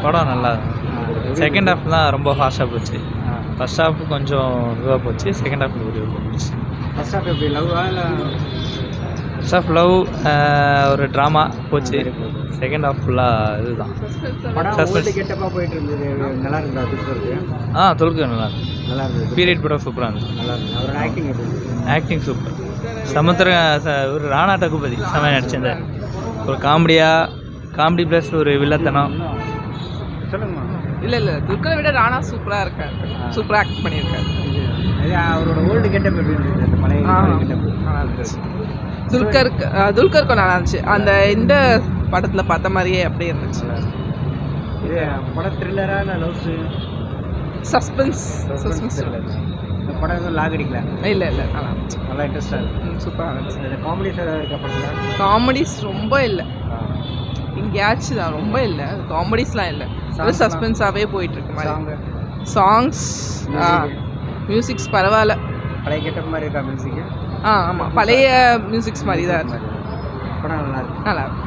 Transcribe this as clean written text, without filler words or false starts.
படம் நல்லா second half தான் ரொம்ப ஃபாஸ்ட்டாக போச்சு. ஃபர்ஸ்ட் ஹாஃப் கொஞ்சம் இதுவாக போச்சு, செகண்ட் ஹாஃப் போச்சு. ஃபர்ஸ்ட் ஹாஃப் எப்படி லவ்வா இல்லை? ஃபர்ஸ்ட் ஹாஃப் லவ் ஒரு ட்ராமா போச்சு, செகண்ட் ஹாஃப் ஃபுல்லாக இதுதான் படம் கெட்டப்பாக போயிட்டு இருந்தது. நல்லா இருந்தா துல்கருக்கு? துல்கர் நல்லா இருந்தது. பீரியட் படம் சூப்பராக இருந்தது. நல்லா இருந்தது. அவரோட ஆக்டிங் எப்படி? Acting super. ஒரு ராணா டகுபதி செம்மையாக நடிச்சிருந்தார். ஒரு காமெடி ப்ளஸ் ஒரு வில்லத்தனம். சொல்லுங்கம்மா. இல்லை துல்கரை விட ராணா சூப்பராக இருக்கார், சூப்பராக ஆக்ட் பண்ணியிருக்காரு. அவரோட ஓல்டு கெட்டப் எப்படி இருந்தது? அந்த பழைய கெட்டப் நல்லா இருந்துச்சு. துல்கருக்கும் நல்லா இருந்துச்சு. அந்த இந்த படத்தில் பார்த்த மாதிரியே அப்படியே இருந்துச்சு. இது படம் த்ரில்லரா இல்லை லவ்ஸு? சஸ்பென்ஸ். இந்த படம் எதுவும் லாக் அடிக்கல? இல்லை நல்லா இருந்துச்சு. நல்லா இன்ட்ரெஸ்டாக இருக்குது. சூப்பராக இருந்துச்சு. இந்த காமெடிஸ் ஏதாவது இருக்கா படத்தில்? காமெடிஸ் ரொம்ப இல்லை, எங்கேயாச்சும் தான், ரொம்ப இல்லை. காமெடிஸ்லாம் இல்லை, சஸ்பென்ஸாகவே போயிட்டுருக்கு மாதிரி. சாங்ஸ் மியூசிக்ஸ் பரவாயில்ல. பழைய கெட்டப் மாதிரி இருக்கா மியூசிக்கு? ஆமாம், பழைய மியூசிக்ஸ் மாதிரி தான் இருக்குது. படம் நல்லா இருக்கு. நல்லா இருக்கு.